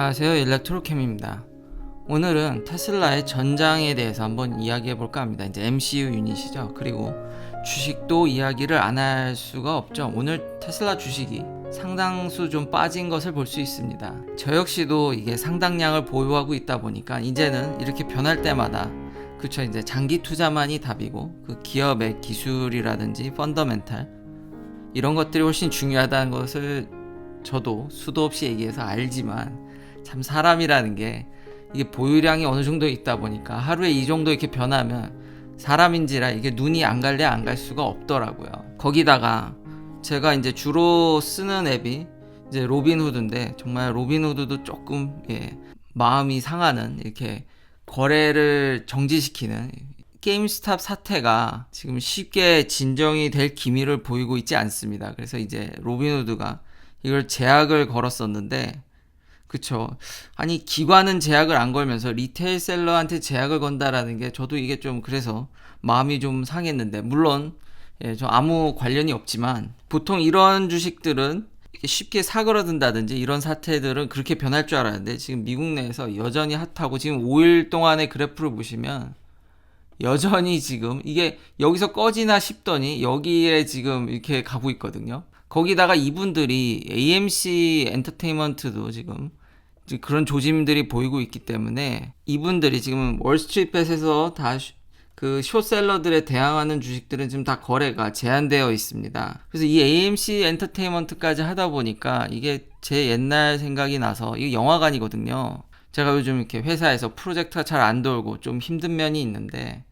안녕하세요, 일렉트로캠입니다. 오늘은 테슬라의 전장에 대해서 한번 이야기해 볼까 합니다. 이제 MCU 유닛이죠. 그리고 주식도 이야기를 안 할 수가 없죠. 오늘 테슬라 주식이 상당수 좀 빠진 것을 볼 수 있습니다. 저 역시도 이게 상당량을 보유하고 있다 보니까 이제는 이렇게 변할 때마다 그쵸, 이제 장기 투자만이 답이고 그 기업의 기술이라든지 펀더멘탈 이런 것들이 훨씬 중요하다는 것을 저도 수도 없이 얘기해서 알지만, 참 사람이라는 게 이게 보유량이 어느 정도 있다 보니까 하루에 이 정도 이렇게 변하면 사람인지라 이게 눈이 안 갈래 안 갈 수가 없더라고요. 거기다가 제가 이제 주로 쓰는 앱이 이제 로빈후드인데, 정말 로빈후드도 조금 마음이 상하는, 이렇게 거래를 정지시키는 게임스탑 사태가 지금 쉽게 진정이 될 기미를 보이고 있지 않습니다. 그래서 이제 로빈후드가 이걸 제약을 걸었었는데, 그쵸. 아니, 기관은 제약을 안 걸면서 리테일 셀러한테 제약을 건다라는 게 저도 이게 좀 그래서 마음이 좀 상했는데, 물론 저 아무 관련이 없지만 보통 이런 주식들은 이렇게 쉽게 사그러든다든지 이런 사태들은 그렇게 변할 줄 알았는데, 지금 미국 내에서 여전히 핫하고, 지금 5일 동안의 그래프를 보시면 여전히 지금 이게 여기서 꺼지나 싶더니 여기에 지금 이렇게 가고 있거든요. 거기다가 이분들이 AMC 엔터테인먼트도 지금 그런 조짐들이 보이고 있기 때문에, 이분들이 지금 월스트리트에서 다 그 숏셀러들에 대항하는 주식들은 지금 다 거래가 제한되어 있습니다. 그래서 이 AMC 엔터테인먼트까지 하다 보니까 이게 제 옛날 생각이 나서, 이게 영화관이거든요. 제가 요즘 이렇게 회사에서 프로젝트가 잘 안 돌고 좀 힘든 면이 있는데,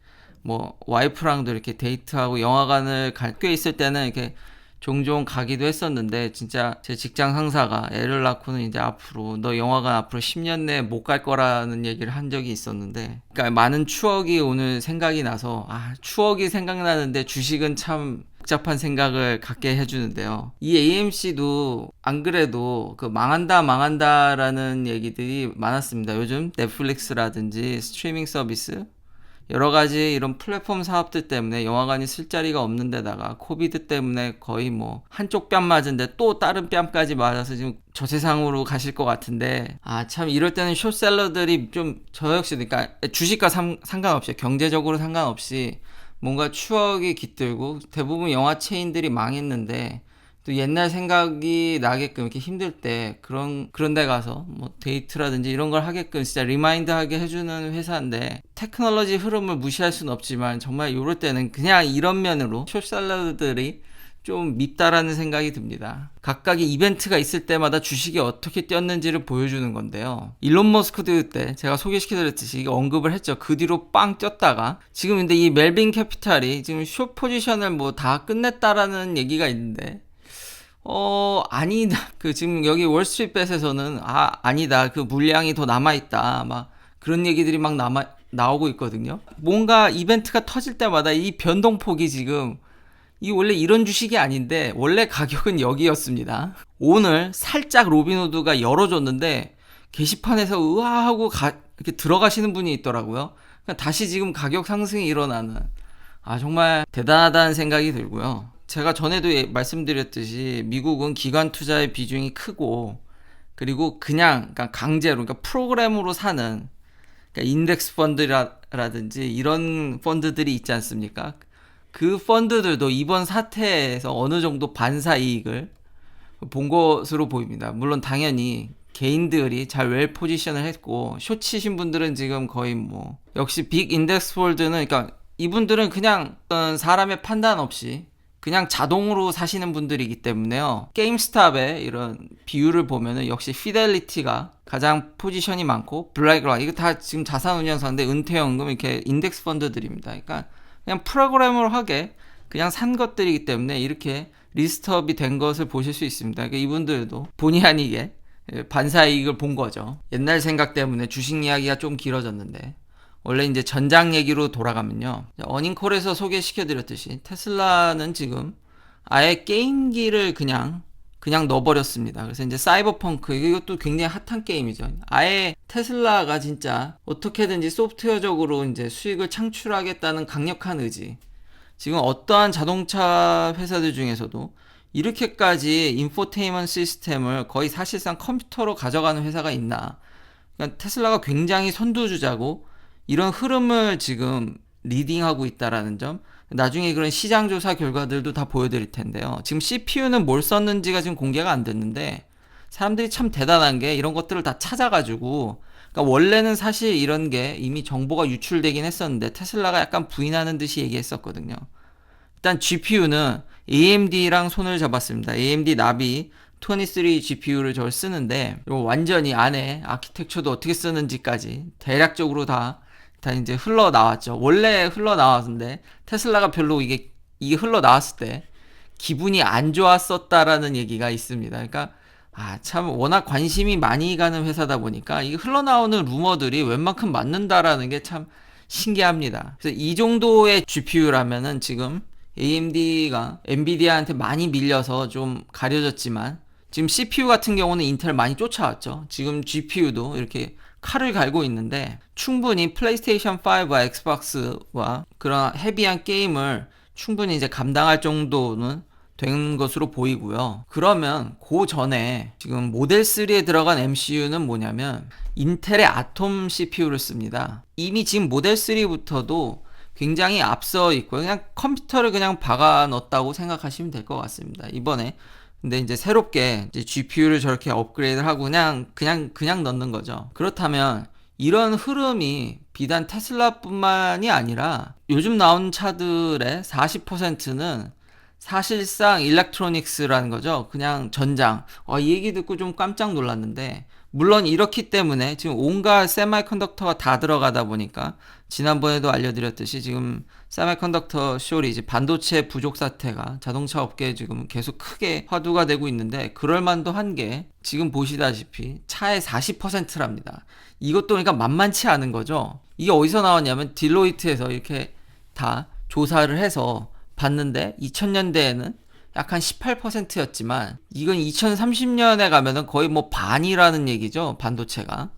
뭐 와이프랑도 이렇게 데이트하고 영화관을 꽤 있을 때는 이렇게 종종 가기도 했었는데, 진짜 제 직장 상사가 애를 낳고는 이제 앞으로 너 영화관 앞으로 10년 내에 못 갈 거라는 얘기를 한 적이 있었는데, 그러니까 많은 추억이 오늘 생각이 나서, 추억이 생각나는데 주식은 참 복잡한 생각을 갖게 해주는데요. 이 AMC도 안 그래도 그 망한다라는 얘기들이 많았습니다. 요즘 넷플릭스라든지 스트리밍 서비스 여러 가지 이런 플랫폼 사업들 때문에 영화관이 쓸 자리가 없는 데다가 코비드 때문에 거의 뭐 한쪽 뺨 맞은데 또 다른 뺨까지 맞아서 지금 저 세상으로 가실 것 같은데, 참 이럴 때는 숏셀러들이 좀, 저 역시 그러니까 주식과 상관없이, 경제적으로 상관없이 뭔가 추억이 깃들고, 대부분 영화 체인들이 망했는데 또 옛날 생각이 나게끔 이렇게 힘들 때 그런 데 가서 뭐 데이트라든지 이런 걸 하게끔 진짜 리마인드 하게 해주는 회사인데, 테크놀로지 흐름을 무시할 수는 없지만 정말 이럴 때는 그냥 이런 면으로 숏셀러들이 좀 밉다라는 생각이 듭니다. 각각의 이벤트가 있을 때마다 주식이 어떻게 뛰었는지를 보여주는 건데요. 일론 머스크도 때 제가 소개시켜드렸듯이 이게 언급을 했죠. 그 뒤로 빵 뛰었다가 지금, 근데 이 멜빈 캐피탈이 지금 숏 포지션을 뭐 다 끝냈다라는 얘기가 있는데, 아니다. 지금 여기 월스트리트에서는, 아니다. 그 물량이 더 남아있다. 막 그런 얘기들이 막 나오고 있거든요. 뭔가 이벤트가 터질 때마다 이 변동폭이 지금, 이 원래 이런 주식이 아닌데, 원래 가격은 여기였습니다. 오늘 살짝 로빈후드가 열어줬는데, 게시판에서 으아하고 이렇게 들어가시는 분이 있더라고요. 그러니까 다시 지금 가격 상승이 일어나는, 정말 대단하다는 생각이 들고요. 제가 전에도 말씀드렸듯이 미국은 기관 투자의 비중이 크고, 그리고 그러니까 강제로, 그러니까 프로그램으로 사는, 그러니까 인덱스 펀드라든지 이런 펀드들이 있지 않습니까? 그 펀드들도 이번 사태에서 어느 정도 반사 이익을 본 것으로 보입니다. 물론 당연히 개인들이 잘 웰 포지션을 했고, 숏 치신 분들은 지금 거의 뭐, 역시 빅 인덱스 폴드는, 그러니까 이분들은 그냥 어떤 사람의 판단 없이 그냥 자동으로 사시는 분들이기 때문에요. 게임스탑의 이런 비율을 보면은 역시 피델리티가 가장 포지션이 많고, 블랙락, 이거 다 지금 자산운용사인데 은퇴연금 이렇게 인덱스 펀드들입니다. 그러니까 그냥 프로그램으로 하게 그냥 산 것들이기 때문에 이렇게 리스트업이 된 것을 보실 수 있습니다. 그러니까 이분들도 본의 아니게 반사이익을 본 거죠. 옛날 생각 때문에 주식 이야기가 좀 길어졌는데, 원래 이제 전장 얘기로 돌아가면요, 어닝콜에서 소개시켜드렸듯이 테슬라는 지금 아예 게임기를 그냥 넣어버렸습니다. 그래서 이제 사이버펑크, 이것도 굉장히 핫한 게임이죠. 아예 테슬라가 진짜 어떻게든지 소프트웨어적으로 이제 수익을 창출하겠다는 강력한 의지. 지금 어떠한 자동차 회사들 중에서도 이렇게까지 인포테인먼트 시스템을 거의 사실상 컴퓨터로 가져가는 회사가 있나. 그러니까 테슬라가 굉장히 선두주자고 이런 흐름을 지금 리딩하고 있다라는 점, 나중에 그런 시장조사 결과들도 다 보여드릴 텐데요. 지금 CPU는 뭘 썼는지가 지금 공개가 안 됐는데 사람들이 참 대단한 게 이런 것들을 다 찾아가지고, 그러니까 원래는 사실 이런 게 이미 정보가 유출되긴 했었는데 테슬라가 약간 부인하는 듯이 얘기했었거든요. 일단 GPU는 AMD랑 손을 잡았습니다. AMD 나비 23 GPU를 저를 쓰는데 완전히 안에 아키텍처도 어떻게 쓰는지까지 대략적으로 다 이제 흘러나왔죠. 원래 흘러나왔는데 테슬라가 별로 이게 흘러나왔을 때 기분이 안 좋았었다라는 얘기가 있습니다. 그러니까 참 워낙 관심이 많이 가는 회사다 보니까 이 흘러나오는 루머들이 웬만큼 맞는다라는 게 참 신기합니다. 그래서 이 정도의 GPU라면은 지금 AMD가 엔비디아한테 많이 밀려서 좀 가려졌지만 지금 CPU 같은 경우는 인텔 많이 쫓아왔죠. 지금 GPU도 이렇게 칼을 갈고 있는데 충분히 플레이스테이션 5와 엑스박스와 그런 헤비한 게임을 충분히 이제 감당할 정도는 된 것으로 보이고요. 그러면 그 전에 지금 모델 3에 들어간 MCU는 뭐냐면 인텔의 아톰 CPU를 씁니다. 이미 지금 모델 3부터도 굉장히 앞서 있고 그냥 컴퓨터를 그냥 박아 넣었다고 생각하시면 될 것 같습니다. 이번에 근데 이제 새롭게 이제 GPU를 저렇게 업그레이드를 하고 그냥 넣는 거죠. 그렇다면 이런 흐름이 비단 테슬라뿐만이 아니라 요즘 나온 차들의 40%는 사실상 일렉트로닉스라는 거죠. 그냥 전장. 이 얘기 듣고 좀 깜짝 놀랐는데, 물론 이렇기 때문에 지금 온갖 세마이컨덕터가 다 들어가다 보니까 지난번에도 알려드렸듯이 지금 세마이컨덕터 쇼리지 반도체 부족 사태가 자동차 업계에 지금 계속 크게 화두가 되고 있는데, 그럴 만도 한 게 지금 보시다시피 차의 40%랍니다. 이것도 그러니까 만만치 않은 거죠. 이게 어디서 나왔냐면 딜로이트에서 이렇게 다 조사를 해서 봤는데 2000년대에는 약 한 18%였지만 이건 2030년에 가면은 거의 뭐 반이라는 얘기죠. 반도체가.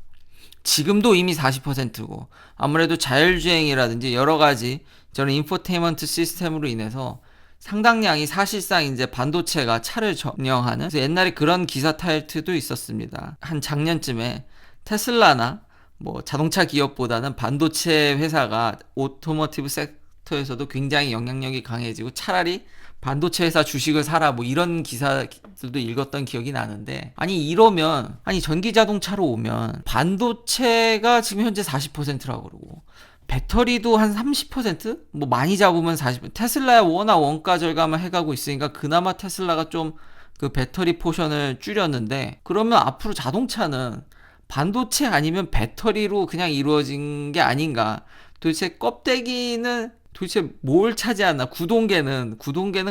지금도 이미 40%고 아무래도 자율주행이라든지 여러 가지 저런 인포테인먼트 시스템으로 인해서 상당량이 사실상 이제 반도체가 차를 점령하는, 그래서 옛날에 그런 기사 타이틀도 있었습니다. 한 작년쯤에 테슬라나 뭐 자동차 기업보다는 반도체 회사가 오토모티브 섹터에서도 굉장히 영향력이 강해지고 차라리 반도체 회사 주식을 사라 뭐 이런 기사들도 읽었던 기억이 나는데, 아니 이러면 전기 자동차로 오면 반도체가 지금 현재 40%라고 그러고 배터리도 한 30%? 뭐 많이 잡으면 40%. 테슬라야 워낙 원가 절감을 해가고 있으니까 그나마 테슬라가 좀 그 배터리 포션을 줄였는데, 그러면 앞으로 자동차는 반도체 아니면 배터리로 그냥 이루어진 게 아닌가. 도대체 껍데기는 도대체 뭘 차지하나? 구동계는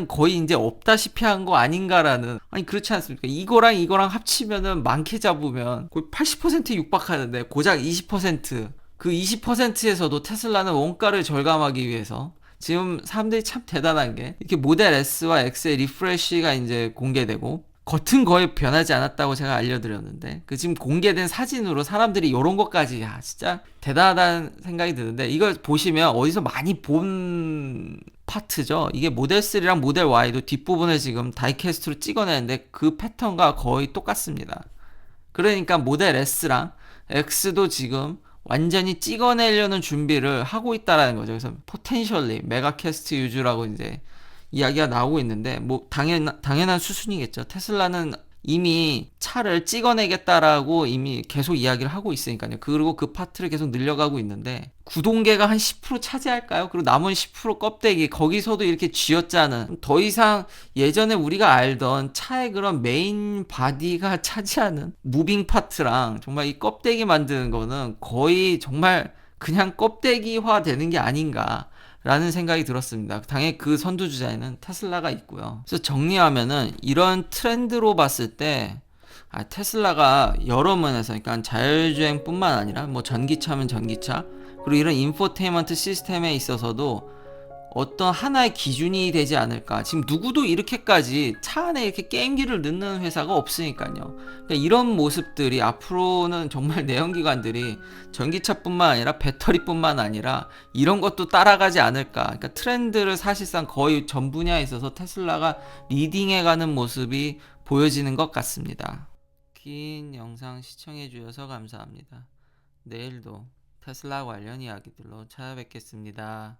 거의 이제 없다시피 한 거 아닌가라는. 아니 그렇지 않습니까? 이거랑 합치면은 많게 잡으면 거의 80%에 육박하는데 고작 20%. 그 20%에서도 테슬라는 원가를 절감하기 위해서 지금 사람들이 참 대단한 게 이렇게 모델 S와 X의 리프레시가 이제 공개되고 겉은 거의 변하지 않았다고 제가 알려드렸는데, 그 지금 공개된 사진으로 사람들이 이런 것까지 진짜 대단하다는 생각이 드는데, 이걸 보시면 어디서 많이 본 파트죠. 이게 모델 3랑 모델 Y도 뒷부분을 지금 다이캐스트로 찍어내는데 그 패턴과 거의 똑같습니다. 그러니까 모델 S랑 X도 지금 완전히 찍어내려는 준비를 하고 있다라는 거죠. 그래서 포텐셜리 메가캐스트 유주라고 이제 이야기가 나오고 있는데, 뭐 당연한 수순이겠죠. 테슬라는 이미 차를 찍어내겠다라고 이미 계속 이야기를 하고 있으니까요. 그리고 그 파트를 계속 늘려가고 있는데, 구동계가 한 10% 차지할까요? 그리고 남은 10% 껍데기, 거기서도 이렇게 쥐어짜는, 더 이상 예전에 우리가 알던 차의 그런 메인 바디가 차지하는 무빙 파트랑 정말 이 껍데기 만드는 거는 거의 정말 그냥 껍데기화 되는 게 아닌가 라는 생각이 들었습니다. 당연히 그 선두주자에는 테슬라가 있고요. 그래서 정리하면은 이런 트렌드로 봤을 때 테슬라가 여러 면에서, 그러니까 자율주행뿐만 아니라 뭐 전기차면 전기차, 그리고 이런 인포테인먼트 시스템에 있어서도 어떤 하나의 기준이 되지 않을까. 지금 누구도 이렇게까지 차 안에 이렇게 게임기를 넣는 회사가 없으니까요. 그러니까 이런 모습들이 앞으로는 정말 내연기관들이 전기차뿐만 아니라 배터리뿐만 아니라 이런 것도 따라가지 않을까. 그러니까 트렌드를 사실상 거의 전 분야에 있어서 테슬라가 리딩해가는 모습이 보여지는 것 같습니다. 긴 영상 시청해 주셔서 감사합니다. 내일도 테슬라 관련 이야기들로 찾아뵙겠습니다.